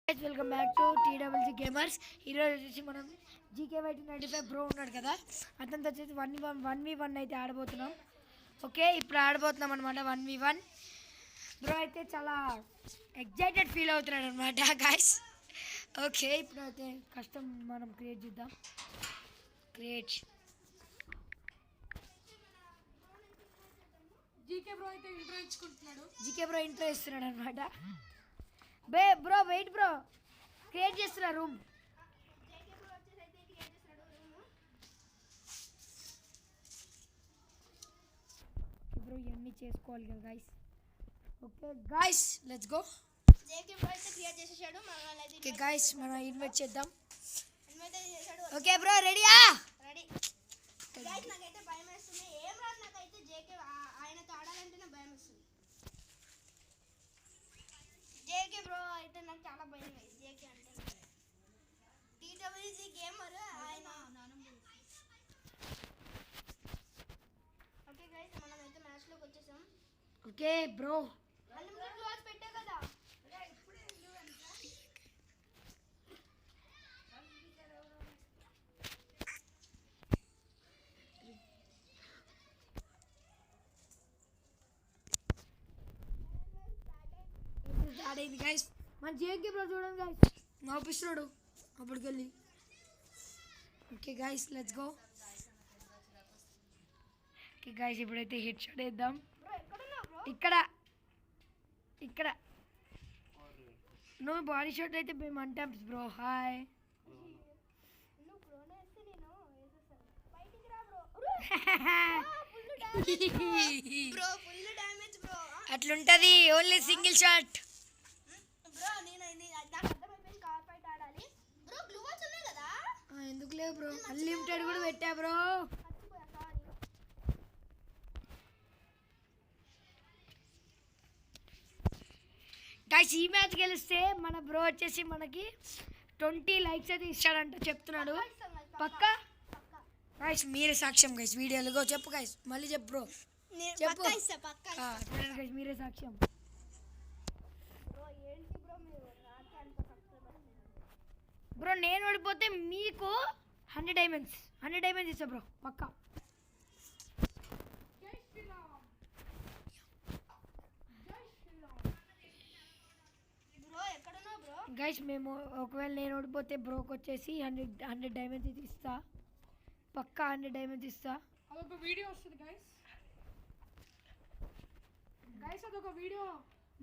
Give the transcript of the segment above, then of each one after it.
Guys, welcome back to TWG Gamers. ఈరోజు వచ్చేసి మనం GK95 బ్రో ఉన్నాడు కదా, అతనితో వచ్చేసి 1v1 అయితే ఆడబోతున్నాం. ఓకే, ఇప్పుడు ఆడబోతున్నాం అనమాట 1v1. బ్రో అయితే చాలా ఎగ్జైటెడ్ ఫీల్ అవుతున్నాడు అనమాట గాయస్. ఓకే, ఇప్పుడు అయితే కష్టం మనం క్రియేట్ చేద్దాం. జీకే బ్రో ఇంట్రో ఇస్తున్నాడు అనమాట. బ్రో వెయిట్ బ్రో, క్రియేట్ చేస్తున్నా రూమ్. బ్రో ఇవన్నీ చేసుకోవాలి కదా guys. Okay guys, let's go. Okay guys, మనం ఇన్వైట్ చేద్దాం. ఓకే బ్రో, రెడీయా? నాకైతే భయం వేస్తుంది, ఏం రాదు నాకైతే. జేకే ఆయనతో ఆడాలంటేనే భయం వేస్తుంది. జేకే బ్రో అయితే నాకు చాలా భయం వేస్తుంది. జేకే అంటే టీడబ్ల్యూజీ గేమర్ ఆయన. ఓకే గైస్, మనం అయితే మ్యాచ్లోకి వచ్చేసాం. ఓకే బ్రో, అన్లిమిటెడ్ క్లాస్ పెట్టా కదా. స్టార్ట్ అయింది గైస్. మన జేకే బ్రో చూడండి గైస్, నవ్విస్తున్నాడు అప్పటికెళ్ళి. Okay guys, let's go. Okay guys, ఇప్పుడైతే హెడ్ షాట్ వేద్దాం. ఇక్కడ నువ్వు బాడీ షాట్ అయితే మేము అంటాం బ్రో. హాయ్ అట్లుంటది, ఓన్లీ సింగిల్ షాట్. ఎందుకు లేవు బ్రో, అన్లిమిటెడ్ కూడా పెట్టా బ్రో. గైస్, ఈ మ్యాచ్ గెలిస్తే మన బ్రో వచ్చేసి మనకి 20 likes అయితే ఇస్తాడంట చెప్తున్నాడు. పక్కా గైస్, మీరే సాక్ష్యం గైస్. వీడియోలో చెప్పు గైస్, మళ్ళీ చెప్పు బ్రో, చెప్పు. చూడండి గైస్, మీరే సాక్ష్యం. బ్రో నేను ఓడిపోతే మీకు 100 డైమండ్స్ ఇస్తా బ్రో, పక్కా. గైస్, మేము ఒకవేళ నేను ఓడిపోతే బ్రోకి వచ్చేసి 100 డైమండ్స్ ఇస్తా, పక్కా 100 డైమండ్స్ ఇస్తా. అదొక వీడియో వస్తుంది గైస్, అదొక వీడియో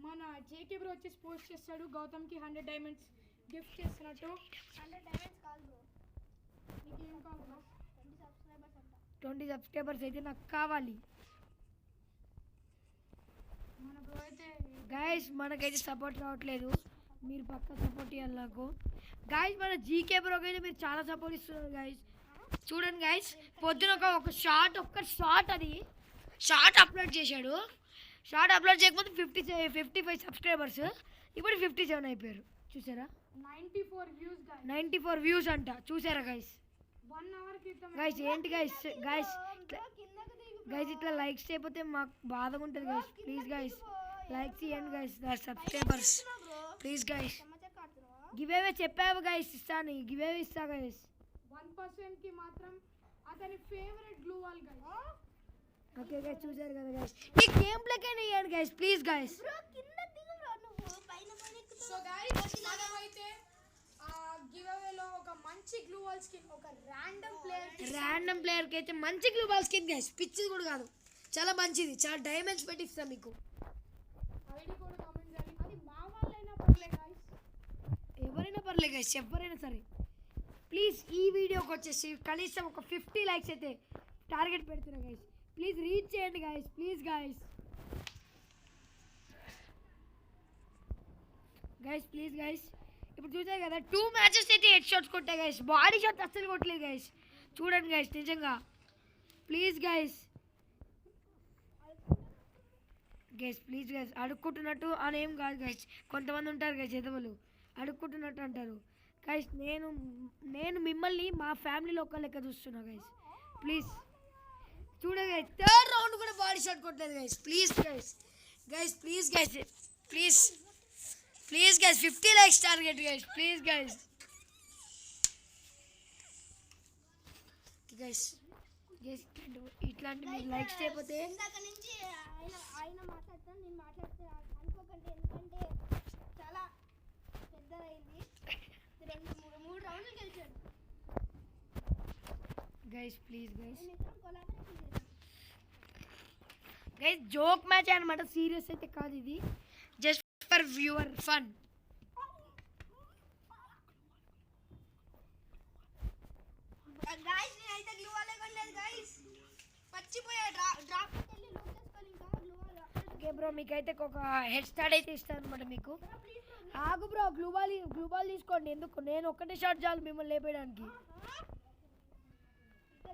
మన జేకే బ్రో వచ్చేసి పోస్ట్ చేస్తాడు. గౌతమ్కి 100 డైమండ్స్ గిఫ్ట్ చేస్తున్నట్టు. 100 డైమండ్స్ కాదు బ్రో, నీకేం కావాలి బ్రో? 20 సబ్స్క్రైబర్స్ అంట. 20 సబ్స్క్రైబర్స్ అయితే నాకు కావాలి. మన బ్రో అయితే గైస్ మనకైతే సపోర్ట్ రావట్లేదు, మీరు పక్కా సపోర్ట్ ఇవ్వాలి నాకు. గైస్, మన జీకే బ్రోకి అయితే మీరు చాలా సపోర్ట్ ఇస్తున్నారు గైస్. చూడండి గైస్, పొద్దున ఒక్క షార్ట్ అది షార్ట్ అప్లోడ్ చేశాడు. షార్ట్ అప్లోడ్ చేయకపోతే 55 సబ్స్క్రైబర్స్, ఇప్పుడు 57 అయిపోయారు. చూసారా? 94 వ్యూస్ గైస్. 94 వ్యూస్ అంట, చూసారా గైస్? 1 అవర్ క్రితం గైస్ ఏంటి గైస్ ఇట్లా లైక్స్ చేయకపోతే మాకు బాధగా ఉంటుంది గైస్. ప్లీజ్ గైస్, లైక్స్ ఇవ్వండి guys, subscribers please guys. Give away చెప్పావు గైస్, ఇస్తాను గివ్ అవే ఇస్తా గైస్. 1% కి మాత్రం అతని favourite glue wall guys. Okay guys, చూసారు కదా గైస్, ఈ గేమ్ ప్లేకే ఇవ్వండి గైస్, ప్లీజ్ గైస్. బ్రో కింద దిగు బ్రో, నువ్వు పైన ఎక్కుతావు. సో గైస్, మనమైతే గివ్ అవేలో ఒక మంచి గ్లూ వాల్ స్కిన్, ఒక ర్యాండమ్ ప్లేయర్కి అయితే మంచి గ్లూ బాల్ స్కిన్ గైస్, పిచ్చిది కూడా కాదు, చాలా మంచిది, చాలా డైమండ్స్ పెట్టి ఇస్తాం మీకు. ఐడి కూడా కామెంట్ చేయాలి, అది మా వాళ్ళైనా పర్లేదు గైస్, ఎవరైనా పర్లేదు గైస్, ఎవరైనా సరే. ప్లీజ్ ఈ వీడియోకి వచ్చేసి కనీసం ఒక 50 likes అయితే టార్గెట్ పెడుతున్నా గైస్. ప్లీజ్ రీచ్ చేయండి guys, please guys. Please guys, ఇప్పుడు చూసారు కదా 2 మ్యాచెస్ అయితే హెడ్ షాట్స్ కొట్టాయి గైస్, బాడీ షాట్ అస్సలు కొట్టలేదు గైస్. చూడండి గైస్, నిజంగా ప్లీజ్ గైస్. ప్లీజ్ గైస్, అడుక్కుంటున్నట్టు అని ఏం కాదు గైస్. కొంతమంది ఉంటారు గైస్ ఎదవలు, అడుక్కుంటున్నట్టు అంటారు గైస్. నేను మిమ్మల్ని మా ఫ్యామిలీలో ఒక లెక్క చూస్తున్నా గైస్. ప్లీజ్ చూడండి గైస్, 3rd రౌండ్ కూడా బాడీ షాట్ కొట్టలేదు guys. Please guys, please please guys 50 likes target guys please guys guys ఇట్లాంటి మీరు లైక్స్ చేయకపోతే ఇందాక నుంచి ఆయన మాట్లాడతాను, నేను మాట్లాడితే అనుకోకండి, ఎందుకంటే చాలా పెద్దదైంది. 2-3 రౌండ్లు గెలిచాడు. గైస్ ప్లీజ్ గైస్ మేమిద్దరం కొలాబరేషన్ చేసాం. గైస్ జోక్ మ్యాచ్ అనమాట, సీరియస్ అయితే కాదు ఇది, just for viewer fun. Guys నేనైతే గ్లూ వాలే కొనలేదు గాయ్స్, పచ్చిపోయా. డ్రాప్ వెళ్ళి లూట్ చేసుకోవాలి. ఇంకా గ్లూ వాల్ ఓకే బ్రో, మీకైతే ఒక హెడ్ స్టార్ట్ అయితే ఇస్తాను అనమాట మీకు. ఆగు బ్రో, గ్లూ బాల్ తీసుకోండి. ఎందుకు, నేను ఒక్కటే షాట్ చాలు మిమ్మల్ని లేపేయడానికి.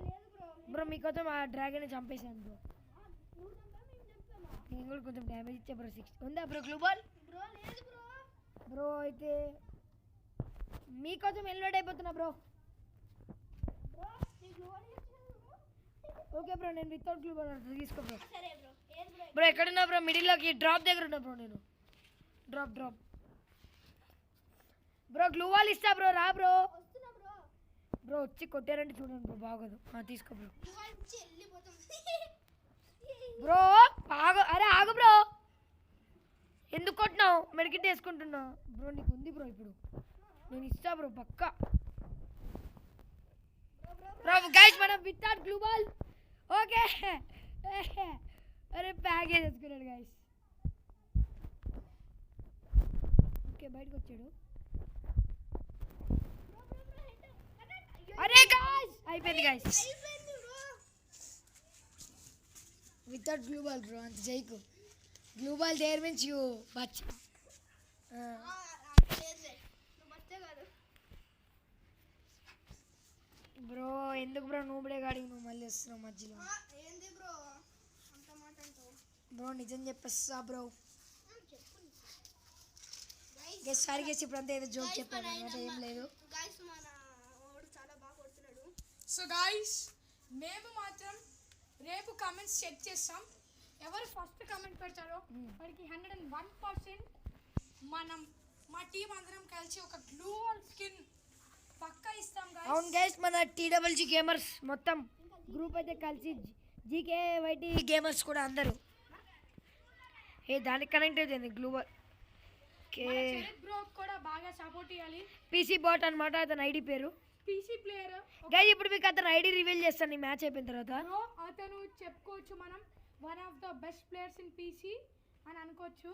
లేదు బ్రో. బ్రో మీకోసం ఆ డ్రాగన్ చంపేశాను బ్రో. నువ్వు చంపా, మేము చంపామా? నేను కూడా కొంచెం డ్యామేజ్ ఇచ్చా బ్రో. 6 ఉందా బ్రో గ్లూ బాల్? బ్రో లేదు బ్రో. బ్రో అయితే మీకోసం ఎలివేట్ అయిపోతున్నా బ్రో. బ్రో నేను గ్లూ వాల్ ఇస్తున్నాను బ్రో. ఓకే బ్రో, నేను వితౌట్ గ్లూ బాల్ తీసుకో బ్రో. సరే బ్రో. ఏది బ్రో? బ్రో ఎక్కడున్నా బ్రో? మిడిల్లోకి డ్రాప్ దగ్గర ఉన్నా బ్రో. నేను డ్రాప్ బ్రో గ్లూ వాల్ ఇస్తా బ్రో, రా బ్రో. వస్తున్నా బ్రో. బ్రో వచ్చి కొట్టారంటే చూడండి బ్రో, బాగోదు. తీసుకో బ్రో. గ్లూ వాల్ ఇచ్చి వెళ్ళిపోతాం. బ్రో అరే ఆగు బ్రో, ఎందుకు కొట్టినావు? మెడికెట్ వేసుకుంటున్నా బ్రో. నీకు ఉంది బ్రో, ఇప్పుడు నేను ఇస్తా బ్రో పక్కా. బ్రో గైస్ మనం వితౌట్ గ్లూ బాల్. ఓకే అరే ప్యాకేజ్ వేసుకున్నాడు గైస్. ఓకే బయటకు వచ్చాడు. అరే గైస్ అయిపోయింది గైస్, అయిపోయింది bro. Without glue ball bro. అంత చేయకు, glue ball there means you బచ్చా. లేదులే, నువ్వు బచ్చే కాదు బ్రో. ఎందుకు బ్రో నూబడే గాడికి నువ్వు మళ్ళీ వస్తున్నావు మధ్యలో? ఏంది బ్రో అంత మాట అంటావు? బ్రో నిజం చెప్పేస్తా బ్రో. చెప్పు. గెస్ సారీ గెస్, ఇప్పుడు అంతా ఏదో జోక్ చెప్పాను అనమాట, ఏం లేదు. గాయ్స్ మన వాడు చాలా బాగా కొడుతున్నాడు. సో గాయ్స్ మేము మాత్రం రేపు కామెంట్స్ చెక్ చేస్తాం. ఎవరు ఫస్ట్ కామెంట్ పెడతారో వాడికి 101% మా టీం అందరం కలిసి ఒక గ్లూ వాల్ స్కిన్ పక్కా ఇస్తాం అవును గాయ్స్. గైస్, మన TWG గేమర్స్ మొత్తం గ్రూప్ అయితే కలిసి జీకే వైటీ గేమర్స్ కూడా అందరూ దానికి కనెక్ట్ అవుతుంది గ్లూ బాల్. ఓకే బ్రో కూడా బాగా సపోర్ట్ చేయాలి. పీసీ బాట్ అనమాట అతని ఐడి పేరు. పీసీ ప్లేయర్ గైస్ ఇప్పుడు మీకు అతను ఐడి రివీల్ చేస్తాను ఈ మ్యాచ్ అయిపోయిన తర్వాత. బ్రో అతను చెప్పుకోవచ్చు మనం one of the best players in PC అని అనుకోవచ్చు.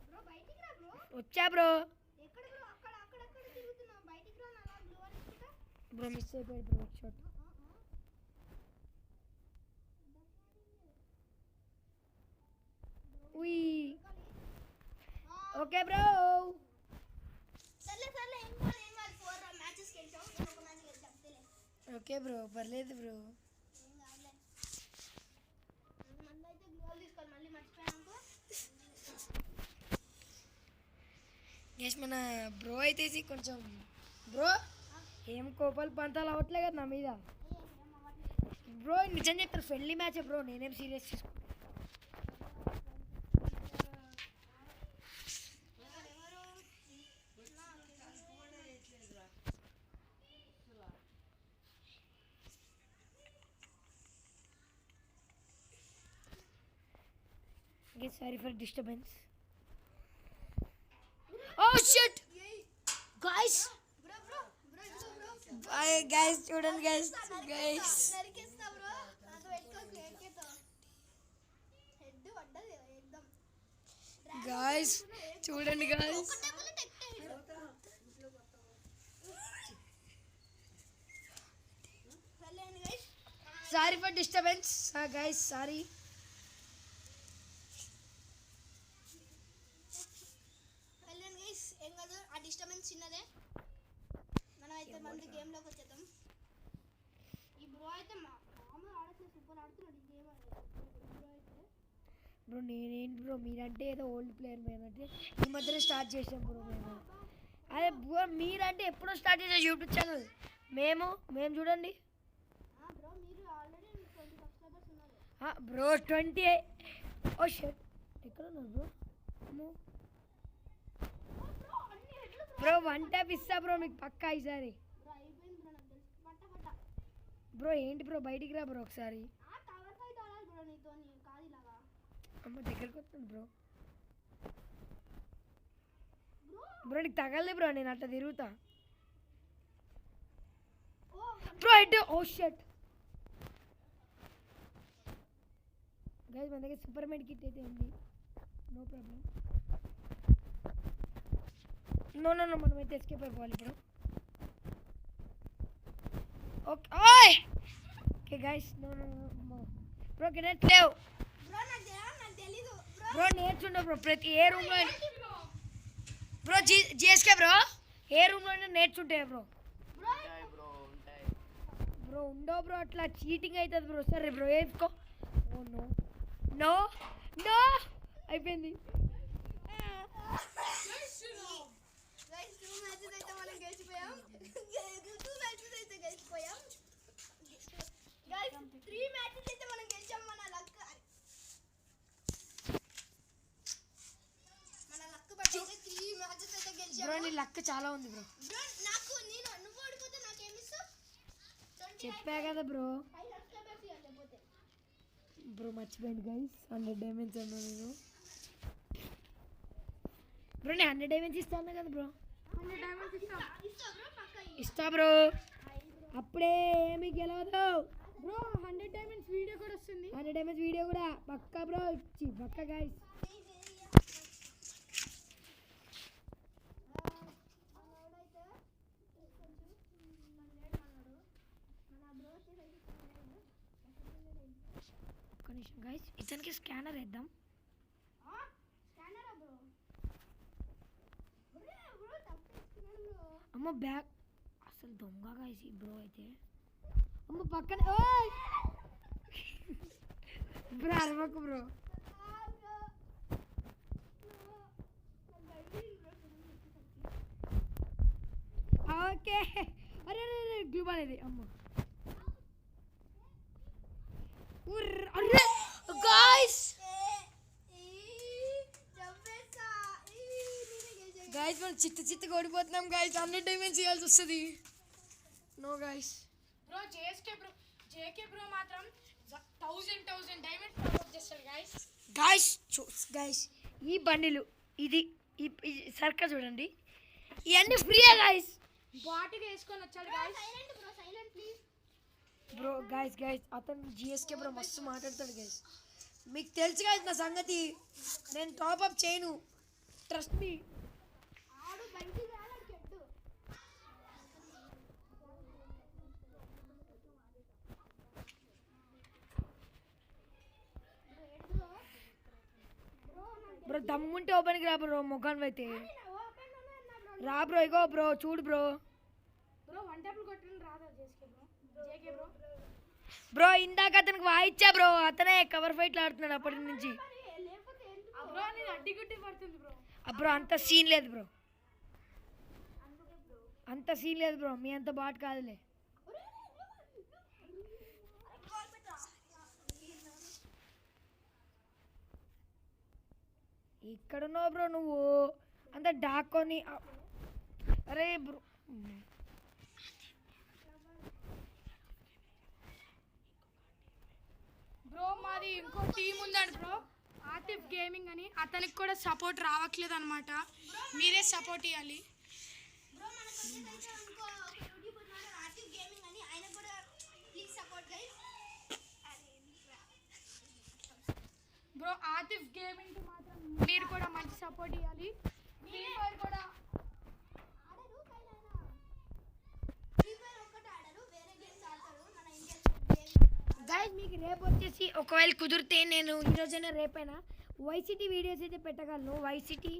బ్రో బయటికి రా బ్రో. వచ్చా బ్రో. ఎక్కడ బ్రో? అక్కడ తిరుగుతున్నావు. బయటికి రా, అలా గ్లూ వాల్ ఇచ్చుకుంటా. బ్రో మిస్ అయిపోయాడు బ్రో షాట్. ఉయ్ ఓకే బ్రో. సర్లే ఏం కాదు 4 మ్యాచెస్ గెలిచావు, నేను ఒక మ్యాచ్ గెలిచాను అంతేలే. ఓకే బ్రో పర్లేదు బ్రో. ఏం కాదులే. మంది అయితే గ్లూ వాల్ తీసుకోవాలి, మళ్ళీ మర్చిపోయానుకో. ఎస్ మన బ్రో అయితే కొంచెం బ్రో ఏం కోపాలు పంతాలు అవ్వట్లే కదా నా మీద బ్రో. నిజం చెప్తారు ఫ్రెండ్లీ మ్యాచ్ బ్రో, నేనేం సీరియస్ తీసుకో. Sorry for disturbance. Oh shit guys. Guys చూడండి guys నరికేస్తా బ్రో. నాకు పెట్టుకోకు ఏకేతో. హెడ్ పడ్డది एकदम. guys చూడండి guys. ఒకటే బుల్లెట్ ఎక్కే. సర్లేండి guys. Sorry for disturbance guys, sorry. ఏం కాదు, ఆ డిస్టర్బెన్స్ చిన్నదే. మనం అయితే మంది గేమ్లోకి వచ్చేద్దాం. ఈ బ్రో అయితే మామూలు ఆడట్లేదు, సూపర్ ఆడుతున్నాడు ఈ గేమ్. బ్రో అయితే బ్రో నేనేంటి బ్రో, మీరంటే ఏదో ఓల్డ్ ప్లేయర్, మేమంటే ఈ మధ్యనే స్టార్ట్ చేసాం బ్రో మేము. అదే బ్రో మీరంటే ఎప్పుడో స్టార్ట్ చేసాం యూట్యూబ్ ఛానల్. మేము చూడండి బ్రో మీరు ఆల్రెడీ 20 సబ్స్క్రైబర్స్ ఉన్నారు. బ్రో 20 ఓ షట్ ఎక్కడ ఉన్నారు బ్రో బ్రో వన్ ట్యాప్ ఇస్తా బ్రో మీకు పక్కా ఈసారి బ్రో అయిపోయింది బ్రో నాకు తెలుసు పట్ట బ్రో ఏంటి బ్రో బయటికి రా బ్రో ఒకసారి ఆ టవర్ ఫైట్ ఆడాలి బ్రో నీతో కాదు ఇలాగా అమ్మ దగ్గరికి వస్తుంది బ్రో బ్రో బ్రో నీకు తగలే బ్రో నేను అట్లా తిరుగుతా ఓ బ్రో ఇటు ఓ షట్ గైస్ మన దగ్గర సూపర్ మెడ్ కిట్ అయితే ఉంది నో ప్రాబ్లం నో మనం అయితే ఎస్కేప్ అయిపోవాలి ఇప్పుడు ఓకే ఓయ్ ఓకే గైస్ నో బ్రో కెనెట్ లేవు బ్రో నాకు తెలీదు బ్రో బ్రో నేర్చుండవు బ్రో ప్రతి ఏ రూమ్లో బ్రో జిఎస్కే బ్రో ఏ రూమ్లో అయినా నేర్చుంటాయి బ్రో బ్రో ఉండవు బ్రో అట్లా చీటింగ్ అవుతుంది బ్రో సరే బ్రో వేసుకో ఓ నో నో నో అయిపోయింది గైస్ 2 మ్యాచెస్ అయితే మనం గెలిచిపోయాం 2 మ్యాచెస్ అయితే గెలిచిపోయాం గైస్ 3 మ్యాచెస్ అయితే మనం గెలిచాం మన లక్ బట్టి 3 మ్యాచెస్ అయితే గెలిచాం బ్రో నీ లక్ చాలా ఉంది బ్రో బ్రో నువ్వు ఓడిపోతే నాకేం ఇస్తావు చెప్పా కదా బ్రో 5 సబ్స్క్రైబర్స్ ఇవ్వాలి లేకపోతే బ్రో మర్చిపోయింది గైస్ 100 డైమండ్స్ అన్నా నేను బ్రో నేను 100 డైమండ్స్ ఇస్తాను కదా బ్రో 100 డైమండ్స్ ఇస్తాం ఇస్తా బ్రో పక్కా ఇస్తా బ్రో అప్పుడే ఏమి గెలవదు బ్రో 100 డైమండ్స్ వీడియో కూడా వస్తుంది 100 డైమండ్స్ వీడియో కూడా పక్కా బ్రో ఇచ్చి పక్కా గైస్ ఒక్క నిమిషం గైస్ ఇతనికి స్కానర్ వేద్దాం స్కానరా బ్రో బ్రో తప్పేస్తున్నాను బ్రో అమ్మ బ్యాగ్ అసలు దొంగ గైస్ ఈ బ్రో అయితే అమ్మ పక్కన ఓయ్ బ్రో అరవకు బ్రో ఓకే అరే అరే గ్లూ బాల్ ఇది అమ్మ అరే గాయ్స్ గాయ్స్ మనం చిత్త ఓడిపోతున్నాం గాయ్స్ 100 డైమండ్స్ ఇవ్వాల్సి వస్తుంది no guys bro JK bro మాత్రం 1000 డైమండ్స్ ప్రమోట్ చేస్తాడు గాయ్స్ ఈ బండిలు ఇది సర్కల్ చూడండి ఇవన్నీ ఫ్రీయే గాయ్స్ బాటిగా వేసుకొని వచ్చాడు guys silent bro silent please bro guys అతను జిఎస్కే బ్రో మస్తు మాట్లాడతాడు గాయ్స్ మీకు తెలుసు గాయ్స్ నా సంగతి నేను టాప్అప్ చేయను ట్రస్ట్ మీ ఆడు బండి రాల చెట్టు బ్రో దమ్ముంటే ఓపెన్కి రా బ్రో మొఖాన్ని అయితే ఓపెన్ ఉన్నా బ్రో రా బ్రో ఇగో బ్రో చూడు బ్రో బ్రో 1 ట్యాప్లు కొట్టడం రాదా జేకే బ్రో బ్రో ఇందాక అతనికి వాయిచ్చా బ్రో అతనే కవర్ ఫైట్లు ఆడుతున్నాడు అప్పటి నుంచి లేకపోతే ఎందుకు బ్రో నేను అడ్డిగుడ్డి పడుతుంది బ్రో బ్రో అంత సీన్ లేదు బ్రో అంత సీన్ లేదు బ్రో మీ అంత బాట్ కాదులే ఇక్కడున్నావు బ్రో నువ్వు అంత డాక్కొని అరే బ్రో బ్రో మాది ఇంకో టీం ఉందండి బ్రో ఆతిఫ్ గేమింగ్ అని అతనికి కూడా సపోర్ట్ రావట్లేదు అనమాట మీరే సపోర్ట్ ఇవ్వాలి బ్రో మన దగ్గర ఇంకో యూట్యూబ్ ఉన్నాడు ఆర్టివ్ గేమింగ్ అని ఆయన కూడా please support guys bro Atif gaming మాత్రం మీరు కూడా మంచి సపోర్ట్ ఇవ్వాలి ఫ్రీ ఫైర్ కూడా ఆడరు కైలానా ఫ్రీ ఫైర్ ఒక్కటే ఆడరు వేరే గేమ్స్ ఆడతారు మన ఇండియన్ గైస్ మీకు రేపు వచ్చేసి ఒకవేళ కుదిరితే నేను ఈరోజైనా రేపైనా వైసిటీ వీడియోస్ అయితే పెట్టగలను వైసిటీ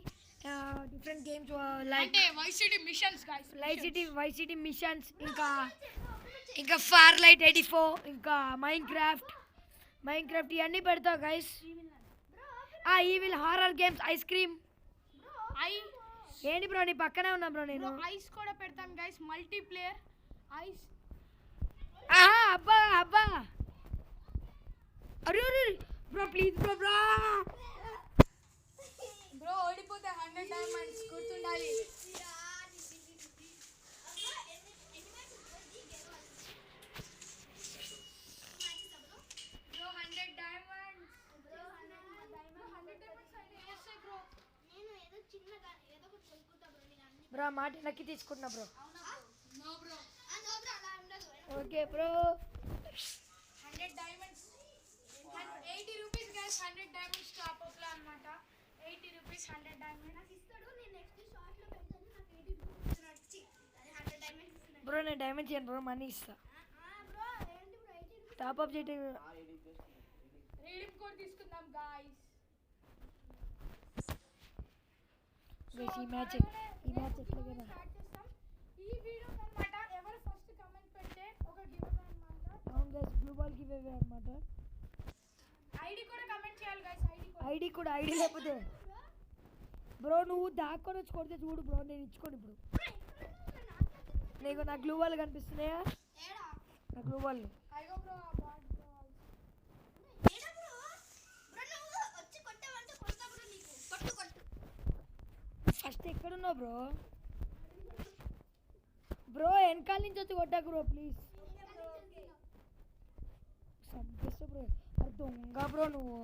డిఫరెంట్ గేమ్స్ లైక్ అంటే Vice City machines guys Vice City machines ఇంకా ఫార్ లైట్ 84 ఇంకా మైన్క్రాఫ్ట్ ఇవన్నీ పెడతావు guys evil horror games ice cream ఏంటి బ్రో నీ పక్కనే ఉన్నా బ్రో నేను ఐస్ కూడా పెడతాం గైస్ మల్టీప్లేయర్ ఐస్ అబ్బా అరే bro please bro bro bro ఓడిపోతే 100 డైమండ్స్ గుర్తుండాలి. Bro 100 diamonds. బ్రో 100 డైమండ్స్ అయితే ఏసే బ్రో. నేను ఏదో చిన్నగా ఏదో ఒకటి కొనుక్కుంటా బ్రో. నేను అన్ని బ్రో మాట నక్కి తీసుకుంటున్నా bro. No bro. No bro అలా ఉండదు. Okay bro 100 diamonds 80 rupees guys. 100 diamonds top up లో అన్నమాట. 80 రూపీస్ 100 డైమండ్స్ నాకు ఇస్తాడు. నేను నెక్స్ట్ షార్ట్ లో పెడతాను. నాకు 80 రూపీస్ వచ్చి అది 100 డైమండ్స్ ఇస్తున్నాడు. బ్రో నేను డైమండ్ చేయను బ్రో, మనీ ఇస్తా. బ్రో ఏంటి బ్రో 80 రూపీస్ టాప్ అప్ చేయటం రీడింగ్ కోడ్ తీసుకుందాం గాయ్స్. గైస్ ఈ మ్యాచ్ ఎట్లాగైనా స్టార్ట్ చేస్తాం. ఈ వీడియో అన్నమాట ఎవరు ఫస్ట్ కమెంట్ పెడితే ఒక గివ్ అవే అన్నమాట. అవును guys blue ball give away అన్నమాట. ఐడి కూడా కమెంట్ చేయాలి గైస్. ఐడి కూడా ఐడి లేకపోతే బ్రో నువ్వు దాక్కొని వచ్చి కొడితే చూడు బ్రో, నేను ఇచ్చుకోను ఇప్పుడు. నీకు నా గ్లూ బాల్ కనిపిస్తున్నాయా? ఏడా నా గ్లూ బాల్ అయ్యో బ్రో బాట్ బ్రో. ఏడా బ్రో బ్రో నువ్వు వచ్చి కొట్టావంటే కొడతా బ్రో. నీకు కొట్టు ఫస్ట్ ఎక్కడున్నావు బ్రో? బ్రో వెనకాల నుంచి వచ్చి కొట్టాకు బ్రో ప్లీజ్. చంపేస్తా బ్రో. అరే దొంగ బ్రో నువ్వు,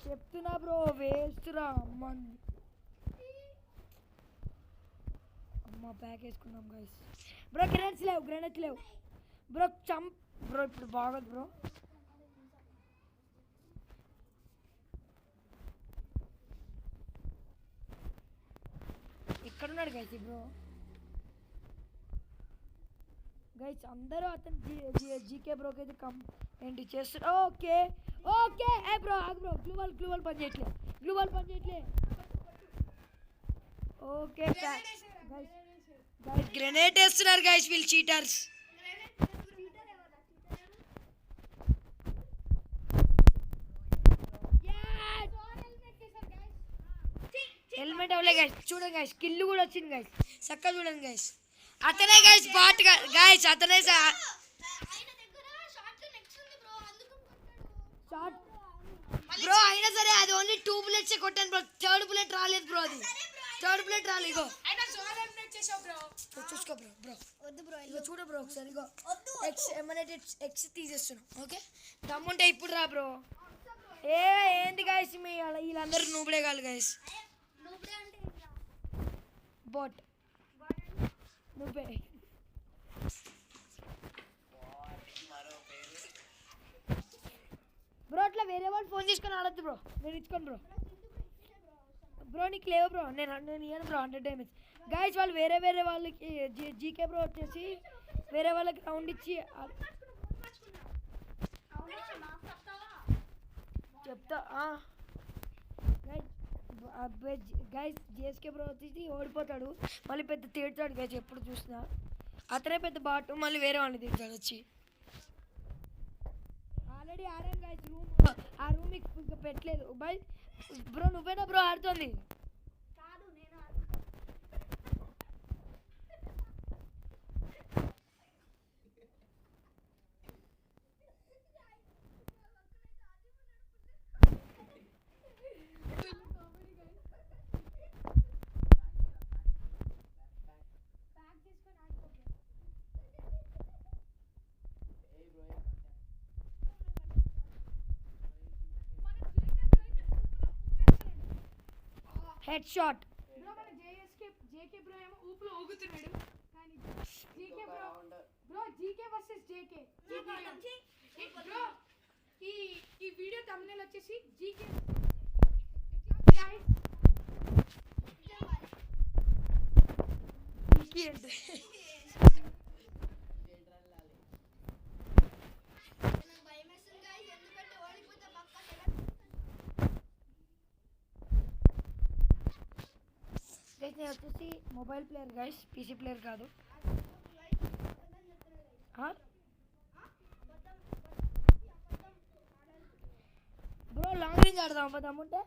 చెప్తున్నా బ్రో వేస్ట్ రా. అమ్మ ప్యాక్ వేసుకున్నాం గైస్. బ్రో గ్రెనేడ్స్ లేవు బ్రో. బ్రో ఇప్పుడు బాగోదు బ్రో. ఎక్కడున్నాడు గైస్ బ్రో? గైస్ అందరూ అతను జీకే బ్రోకి అయితే ఏంటి చేస్తారు. ఓకే ఏ బ్రో ఆగు బ్రో. గ్లూ బాల్ పని చేయట్లే. ఓకే గైస్ గ్రెనేడ్ వేస్తున్నారు గైస్ వీళ్ళు చీటర్స్. హెల్మెట్ అవ్వలే గైస్. చూడండి గైస్ కిల్లు కూడా వచ్చింది గైస్. చక్కగా చూడండి గైస్. అతనే గైస్ బాట్ గైస్. అతనే ఆయన దగ్గర షార్ట్ లో నెక్స్ట్ ఉంది బ్రో. అందుకు కొట్టాడు. షార్ట్ బ్రో అయినా సరే అది ఓన్లీ 2 బుల్లెట్స్ కొట్టాను బ్రో. థర్డ్ బుల్లెట్ రాలేదు బ్రో. అది థర్డ్ బుల్లెట్ రాలేదు. ఇగో అయినా జోన్ ఎలిమినేట్ చేసావు బ్రో. చూసుకో బ్రో. వద్దు బ్రో. ఇగో చూడు బ్రో ఒకసారి. ఇగో వద్దు ఎక్స్ తీసేస్తున్నాం. ఓకే దమ్ముంటే ఇప్పుడు రా బ్రో. ఏంది గైస్ మీ వీళ్ళందరూ నూబులే కాదు గైస్. నువ్వుడే అంటే ఏంట్రా? బోట్ నువ్వే. బ్రో అట్లా వేరే వాళ్ళు ఫోన్ తీసుకొని ఆడద్దు బ్రో. నేను ఇచ్చుకోను బ్రో. బ్రో నీకు లేవు బ్రో. నేను ఇయ్యను బ్రో 100 డైమండ్స్. గైస్ వాళ్ళు వేరే వాళ్ళకి జీకే బ్రో వచ్చేసి వేరే వాళ్ళకి రౌండ్ ఇచ్చి చెప్తా. గైస్ జేఎస్కే బ్రో వచ్చేసి ఓడిపోతాడు, మళ్ళీ పెద్ద తిడతాడు గైస్ ఎప్పుడు చూసినా. అతనే పెద్ద బాటు, మళ్ళీ వేరే వాడిని తిడతాడు వచ్చి. ఆల్రెడీ ఆడాను గైస్ ఆ రూమ్ ఇంకా పెట్టలేదు. బై బ్రో నువ్వేనా బ్రో ఆడుతుంది? కాదు నేను హెడ్ షాట్. బ్రో మన జేకే బ్రో ఏమో ఊపులో ఊగుతున్నాడు. కానీ GK bro GK versus JK. Bro ఈ వీడియో థంబ్నెయిల్ వచ్చేసి జీకే గైస్. నేను వచ్చేసి mobile player guys, PC player కాదు. బ్రో లాంగ్ రేంజ్ ఆడదాం దమ్ముంటే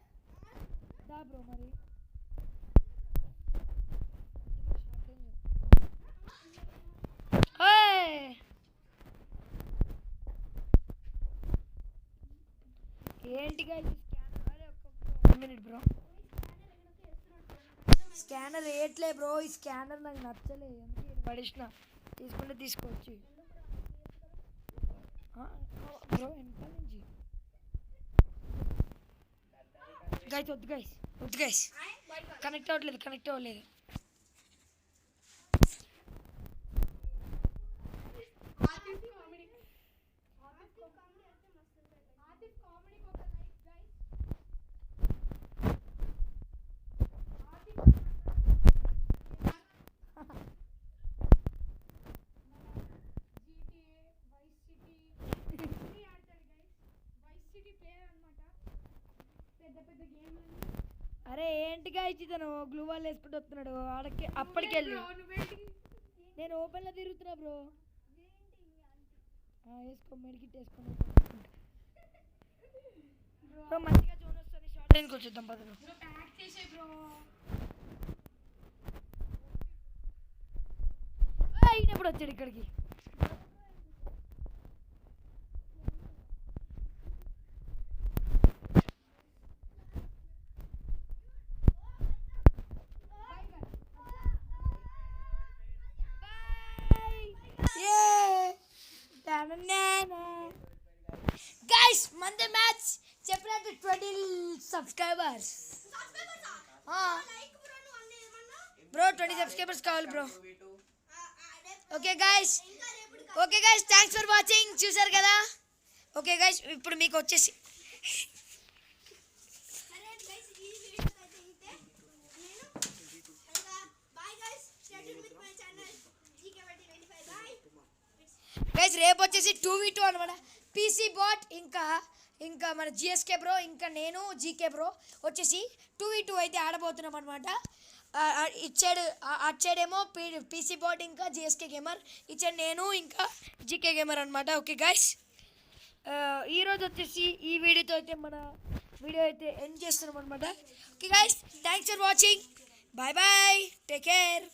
దా బ్రో. మరి ఏంటి గైస్ స్కానర్ అరే ఒక్క మినిట్ బ్రో స్కానర్ వేయట్లే బ్రో ఈ స్కానర్ నాకు నచ్చలే అందుకే ఇది పడేసిన తీసుకుంటే తీసుకోవచ్చు బ్రో ఎంత నుంచి గైస్ వద్దు గైస్ కనెక్ట్ అవ్వలేదు అరే ఏంటి గైస్ ఇతను గ్లూ వాల్ వేసుకుంటూ వస్తున్నాడు ఆడకి అప్పటికెళ్ళి నేను ఓపెన్లో తిరుగుతున్నా బ్రో వేసుకో మెడికిట్ వేసుకోండి బ్రో మంచిగా జోన్ వస్తుంది షార్ట్ రేంజ్కి వచ్చేద్దాం పద అయినప్పుడు వచ్చాడు ఇక్కడికి గైస్ మందే మ్యాచ్ చెప్పినట్టు 20 సబ్స్క్రైబర్స్ బ్రో 20 సబ్స్క్రైబర్స్ కావాలి bro okay guys thanks for watching చూసారు కదా ఓకే గైస్ ఇప్పుడు మీకు వచ్చేసి గైస్ రేపు వచ్చేసి 2v2 అనమాట పీసీ బాట్ ఇంకా మన జిఎస్కే బ్రో ఇంకా నేను జీకే బ్రో వచ్చేసి 2v2 అయితే ఆడబోతున్నాం అనమాట అటు సైడ్ ఏమో పీసీ బాట్ ఇంకా జిఎస్కే గేమర్ ఇచ్చాడు నేను ఇంకా జీకే గేమర్ అనమాట ఓకే గైస్ ఈరోజు వచ్చేసి ఈ వీడియోతో అయితే మన వీడియో అయితే ఎండ్ చేస్తున్నాం అనమాట okay guys thanks for watching bye take care